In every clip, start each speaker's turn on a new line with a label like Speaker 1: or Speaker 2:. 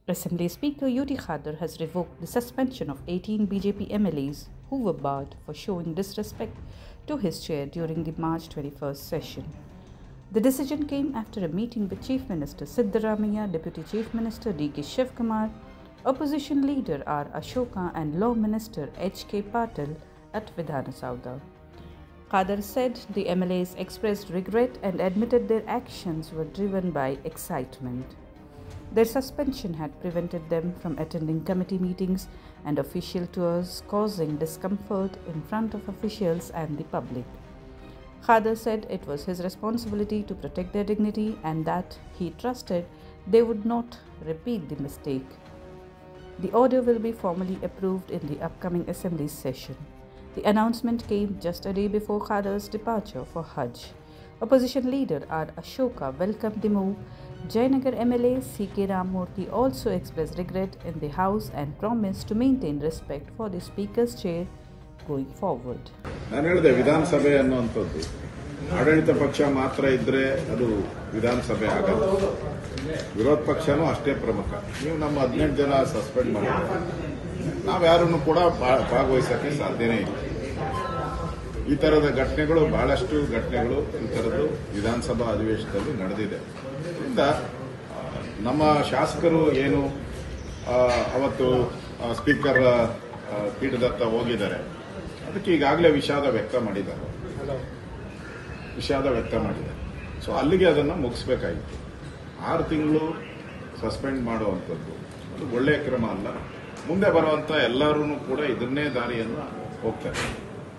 Speaker 1: Assembly Speaker UT Khader has revoked the suspension of 18 BJP MLAs who were barred for showing disrespect to his chair during the March 21st session. The decision came after a meeting with Chief Minister Siddaramaiah, Deputy Chief Minister D.K. Shivkumar, Opposition Leader R. Ashoka and Law Minister H.K. Patil at Vidhana Sauda. Khader said the MLAs expressed regret and admitted their actions were driven by excitement. Their suspension had prevented them from attending committee meetings and official tours, causing discomfort in front of officials and the public. Khader said it was his responsibility to protect their dignity and that he trusted they would not repeat the mistake. The order will be formally approved in the upcoming Assembly session. The announcement came just a day before Khader's departure for Hajj. Opposition leader R. Ashoka welcomed the move. Jayanagar MLA C.K. Ramamurthy also expressed regret in the House and promised to maintain respect for the Speaker's chair going forward.
Speaker 2: ನಾನು ಹೇಳಿದೆ ವಿಧಾನಸಭೆ ಅನ್ನುವಂಥದ್ದು ಆಡಳಿತ ಪಕ್ಷ ಮಾತ್ರ ಇದ್ರೆ ಅದು ವಿಧಾನಸಭೆ ಆಗಲ್ಲ. ವಿರೋಧ ಪಕ್ಷನೂ ಅಷ್ಟೇ ಪ್ರಮುಖ. ನೀವು ನಮ್ಮ 18 ಜನ ಸಸ್ಪೆಂಡ್ ಮಾಡಿದ್ರೆ ನಾವ್ಯಾರನ್ನು ಕೂಡ ಭಾಗವಹಿಸಕ್ಕೆ ಸಾಧ್ಯನೇ ಇಲ್ಲ. ಈ ತರದ ಘಟನೆಗಳು ಬಹಳಷ್ಟು ಘಟನೆಗಳು ಈ ತರದ್ದು ವಿಧಾನಸಭಾ ಅಧಿವೇಶನದಲ್ಲಿ ನಡೆದಿದೆ. ಇದರಿಂದ ನಮ್ಮ ಶಾಸಕರು ಏನು ಅವತ್ತು ಸ್ಪೀಕರ್ ಪೀಠದತ್ತ ಹೋಗಿದ್ದಾರೆ ಅದಕ್ಕೆ ಈಗಾಗಲೇ ವಿಷಾದ ವ್ಯಕ್ತ ಮಾಡಿದ್ದಾರೆ. ಸೊ ಅಲ್ಲಿಗೆ ಅದನ್ನು ಮುಗಿಸ್ಬೇಕಾಗಿತ್ತು. 6 ತಿಂಗಳು ಸಸ್ಪೆಂಡ್ ಮಾಡುವಂಥದ್ದು ಅದು ಒಳ್ಳೆಯ ಕ್ರಮ ಅಲ್ಲ. ಮುಂದೆ ಬರುವಂತ ಎಲ್ಲರೂ ಕೂಡ ಇದನ್ನೇ ದಾರಿಯನ್ನು ಹೋಗ್ತಾರೆ.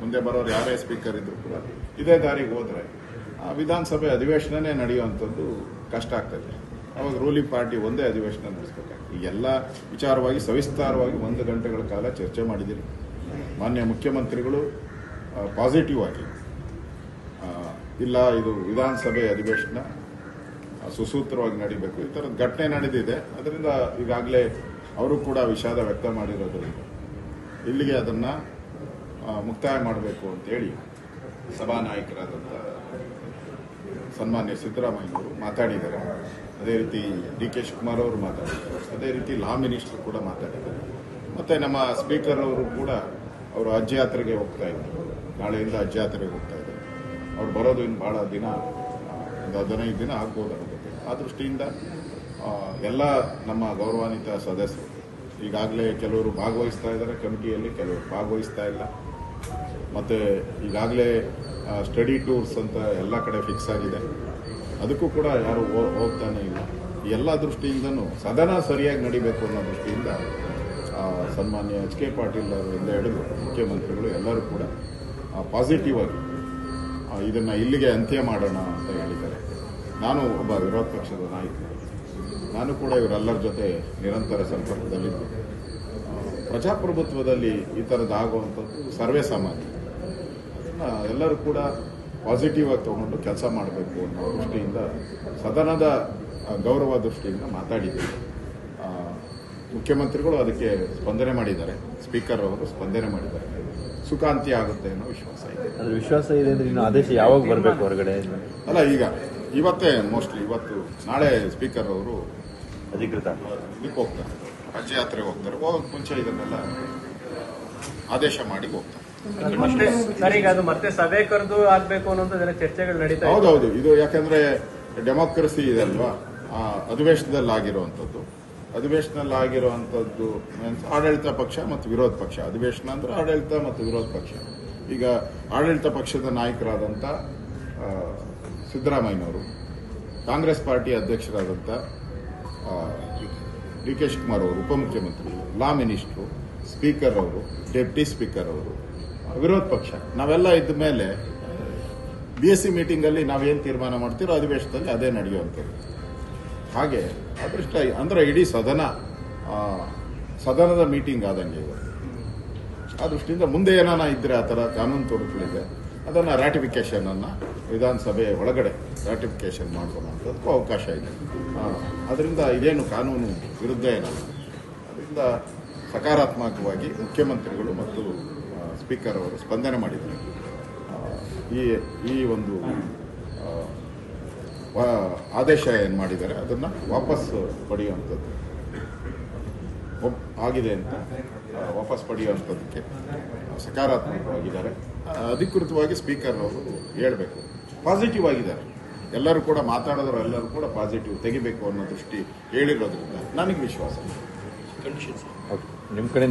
Speaker 2: ಮುಂದೆ ಬರೋರು ಯಾರೇ ಸ್ಪೀಕರ್ ಇದ್ರು ಕೂಡ ಇದೇ ದಾರಿಗೆ ಹೋದ್ರೆ ವಿಧಾನಸಭೆ ಅಧಿವೇಶನನೇ ನಡೆಯುವಂಥದ್ದು ಕಷ್ಟ ಆಗ್ತದೆ. ಅವಾಗ ರೂಲಿಂಗ್ ಪಾರ್ಟಿ ಒಂದೇ ಅಧಿವೇಶನ ನಡೆಸಬೇಕಾಗ್ತದೆ. ಈ ಎಲ್ಲ ವಿಚಾರವಾಗಿ ಸವಿಸ್ತಾರವಾಗಿ 1 ಗಂಟೆಗಳ ಕಾಲ ಚರ್ಚೆ ಮಾಡಿದ್ದೀರಿ. ಮಾನ್ಯ ಮುಖ್ಯಮಂತ್ರಿಗಳು ಪಾಸಿಟಿವ್ ಆಗಿ ಇಲ್ಲ ಇದು ವಿಧಾನಸಭೆ ಅಧಿವೇಶನ ಸುಸೂತ್ರವಾಗಿ ನಡೀಬೇಕು. ಈ ಥರದ ಘಟನೆ ನಡೆದಿದೆ. ಅದರಿಂದ ಈಗಾಗಲೇ ಅವರು ಕೂಡ ವಿಷಾದ ವ್ಯಕ್ತ ಮಾಡಿರೋದ್ರಿಂದ ಇಲ್ಲಿಗೆ ಅದನ್ನು ಮುಕ್ತಾಯ ಮಾಡಬೇಕು ಅಂತೇಳಿ ಸಭಾನಾಯಕರಾದಂಥ ಸನ್ಮಾನ್ಯ ಸಿದ್ದರಾಮಯ್ಯನವರು ಮಾತಾಡಿದ್ದಾರೆ. ಅದೇ ರೀತಿ ಡಿ.ಕೆ. ಶಿವಕುಮಾರ್ ಅವರು ಮಾತಾಡಿದ್ದಾರೆ. ಅದೇ ರೀತಿ ಲಾ ಮಿನಿಸ್ಟರ್ ಕೂಡ ಮಾತಾಡಿದ್ದಾರೆ. ಮತ್ತು ನಮ್ಮ ಸ್ಪೀಕರ್ ಅವರು ಕೂಡ ಅವರು ಹಜ್ ಯಾತ್ರೆಗೆ ಹೋಗ್ತಾ ಇದ್ದಾರೆ. ನಾಳೆಯಿಂದ ಹಜ್ ಯಾತ್ರೆಗೆ ಹೋಗ್ತಾ ಇದ್ದಾರೆ. ಅವ್ರು ಬರೋದು ಇನ್ನು ಭಾಳ ದಿನ, ಒಂದು 15 ದಿನ ಆಗ್ಬೋದು ಅನ್ಕೋತೀನಿ. ಆ ದೃಷ್ಟಿಯಿಂದ ಎಲ್ಲ ನಮ್ಮ ಗೌರವಾನ್ವಿತ ಸದಸ್ಯರು ಈಗಾಗಲೇ ಕೆಲವರು ಭಾಗವಹಿಸ್ತಾ ಇದ್ದಾರೆ ಕಮಿಟಿಯಲ್ಲಿ, ಕೆಲವರು ಭಾಗವಹಿಸ್ತಾ ಇಲ್ಲ. ಮತ್ತು ಈಗಾಗಲೇ ಸ್ಟಡಿ ಟೂರ್ಸ್ ಅಂತ ಎಲ್ಲ ಕಡೆ ಫಿಕ್ಸ್ ಆಗಿದೆ. ಅದಕ್ಕೂ ಕೂಡ ಯಾರು ಹೋಗ್ತಾನೆ ಇಲ್ಲ. ಈ ಎಲ್ಲ ದೃಷ್ಟಿಯಿಂದನೂ ಸದನ ಸರಿಯಾಗಿ ನಡಿಬೇಕು ಅನ್ನೋ ದೃಷ್ಟಿಯಿಂದ ಸನ್ಮಾನ್ಯ H.K. ಪಾಟೀಲ್ ಅವರಿಂದ ಹಿಡಿದು ಮುಖ್ಯಮಂತ್ರಿಗಳು ಎಲ್ಲರೂ ಕೂಡ ಪಾಸಿಟಿವ್ ಆಗಿ ಇದನ್ನು ಇಲ್ಲಿಗೆ ಅಂತ್ಯ ಮಾಡೋಣ ಅಂತ ಹೇಳಿದ್ದಾರೆ. ನಾನು ಒಬ್ಬ ವಿರೋಧ ಪಕ್ಷದ ನಾಯಕ, ನಾನು ಕೂಡ ಇವರೆಲ್ಲರ ಜೊತೆ ನಿರಂತರ ಸಂಪರ್ಕದಲ್ಲಿದ್ದು ಪ್ರಜಾಪ್ರಭುತ್ವದಲ್ಲಿ ಈ ಥರದ್ದಾಗುವಂಥದ್ದು ಸರ್ವೇ ಸಾಮಾನ್ಯ. ಅದನ್ನು ಎಲ್ಲರೂ ಕೂಡ ಪಾಸಿಟಿವ್ ಆಗಿ ತಗೊಂಡು ಕೆಲಸ ಮಾಡಬೇಕು ಅನ್ನೋ ದೃಷ್ಟಿಯಿಂದ ಸದನದ ಗೌರವ ದೃಷ್ಟಿಯಿಂದ ಮಾತಾಡಿದ್ದೀವಿ. ಮುಖ್ಯಮಂತ್ರಿಗಳು ಅದಕ್ಕೆ ಸ್ಪಂದನೆ ಮಾಡಿದ್ದಾರೆ, ಸ್ಪೀಕರ್ ಅವರು ಸ್ಪಂದನೆ ಮಾಡಿದ್ದಾರೆ. ಸುಖಾಂತ್ಯ ಆಗುತ್ತೆ ಅನ್ನೋ ವಿಶ್ವಾಸ ಇದೆ.
Speaker 3: ವಿಶ್ವಾಸ ಇದೆ ಅಂದ್ರೆ ಇನ್ನು ಆದೇಶ ಯಾವಾಗ ಬರಬೇಕು ಹೊರಗಡೆ?
Speaker 2: ಅಲ್ಲ, ಇವತ್ತೇ ಮೋಸ್ಟ್ಲಿ ಇವತ್ತು ನಾಳೆ ಸ್ಪೀಕರ್ ಅವರು
Speaker 3: ಅಧಿಕೃತ
Speaker 2: ಇದಕ್ಕೆ ಹೋಗ್ತಾರೆ, ಹಜ್ ಯಾತ್ರೆಗೆ ಹೋಗ್ತಾರೆ. ಹೋಗೋಕೆ ಮುಂಚೆ ಇದನ್ನೆಲ್ಲ ಆದೇಶ ಮಾಡಿ ಹೋಗ್ತಾರೆ.
Speaker 4: ಮತ್ತೆ ಸಭೆ ಕರೆದು ಆಗ್ಬೇಕು ಅನ್ನೋಂಥ ಚರ್ಚೆಗಳು ನಡೀತಾ.
Speaker 2: ಹೌದೌದು, ಇದು ಯಾಕಂದ್ರೆ ಡೆಮೋಕ್ರಸಿ ಇದೆ ಅಲ್ವಾ. ಅಧಿವೇಶನದಲ್ಲಿ ಆಗಿರುವಂಥದ್ದು ಮೀನ್ಸ್ ಆಡಳಿತ ಪಕ್ಷ ಮತ್ತು ವಿರೋಧ ಪಕ್ಷ. ಅಧಿವೇಶನ ಅಂದ್ರೆ ಆಡಳಿತ ಮತ್ತು ವಿರೋಧ ಪಕ್ಷ. ಈಗ ಆಡಳಿತ ಪಕ್ಷದ ನಾಯಕರಾದಂಥ ಸಿದ್ದರಾಮಯ್ಯನವರು, ಕಾಂಗ್ರೆಸ್ ಪಾರ್ಟಿ ಅಧ್ಯಕ್ಷರಾದಂಥ ಡಿ.ಕೆ. ಶಿವಕುಮಾರ್ ಅವರು, ಉಪಮುಖ್ಯಮಂತ್ರಿಗಳು, ಲಾ ಮಿನಿಸ್ಟ್ರು, ಸ್ಪೀಕರ್ ಅವರು, ಡೆಪ್ಟಿ ಸ್ಪೀಕರ್ ಅವರು, ವಿರೋಧ ಪಕ್ಷ ನಾವೆಲ್ಲ ಇದ್ದ ಮೇಲೆ BSc ಮೀಟಿಂಗಲ್ಲಿ ನಾವೇನು ತೀರ್ಮಾನ ಮಾಡ್ತೀರೋ ಅಧಿವೇಶನದಲ್ಲಿ ಅದೇ ನಡೆಯುವಂಥದ್ದು. ಹಾಗೆ ಅದೃಷ್ಟ ಅಂದ್ರೆ ಇಡೀ ಸದನದ ಮೀಟಿಂಗ್ ಆದಂಗೆ ಇವತ್ತು. ಆ ದೃಷ್ಟಿಯಿಂದ ಮುಂದೆ ಏನಾನ ಇದ್ರೆ ಆ ಥರ ಕಾನೂನು ತೊಡಕುಗಳಿದೆ ಅದನ್ನು ರಾಟಿಫಿಕೇಶನ್ ಅನ್ನು ವಿಧಾನಸಭೆ ಒಳಗಡೆ ರಾಟಿಫಿಕೇಶನ್ ಮಾಡುವಂಥದ್ದಕ್ಕೂ ಅವಕಾಶ ಇದೆ. ಅದರಿಂದ ಇದೇನು ಕಾನೂನು ವಿರುದ್ಧ ಏನಲ್ಲ. ಅದರಿಂದ ಸಕಾರಾತ್ಮಕವಾಗಿ ಮುಖ್ಯಮಂತ್ರಿಗಳು ಮತ್ತು ಸ್ಪೀಕರ್ ಅವರು ಸ್ಪಂದನೆ ಮಾಡಿದ್ದಾರೆ. ಈ ಒಂದು ಆದೇಶ ಏನು ಮಾಡಿದ್ದಾರೆ ಅದನ್ನು ವಾಪಸ್ ಪಡೆಯುವಂಥದ್ದು. ಆಗಿದೆ ಅಂತ ವಾಪಸ್ ಪಡೆಯುವಂಥದ್ದಕ್ಕೆ ಸಕಾರಾತ್ಮಕವಾಗಿದ್ದಾರೆ. ಅಧಿಕೃತವಾಗಿ ಸ್ಪೀಕರ್ ಅವರು ಹೇಳಬೇಕು. ಪಾಸಿಟಿವ್ ಆಗಿದ್ದಾರೆ ಎಲ್ಲರೂ ಕೂಡ, ಮಾತಾಡೋರು ಎಲ್ಲರೂ ಕೂಡ ಪಾಸಿಟಿವ್ ತೆಗಿಬೇಕು ಅನ್ನೋ ದೃಷ್ಟಿ ಹೇಳಿರೋದ್ರಿಂದ ನನಗೆ ವಿಶ್ವಾಸ.
Speaker 3: ನಿಮ್ಮ ಕಡೆ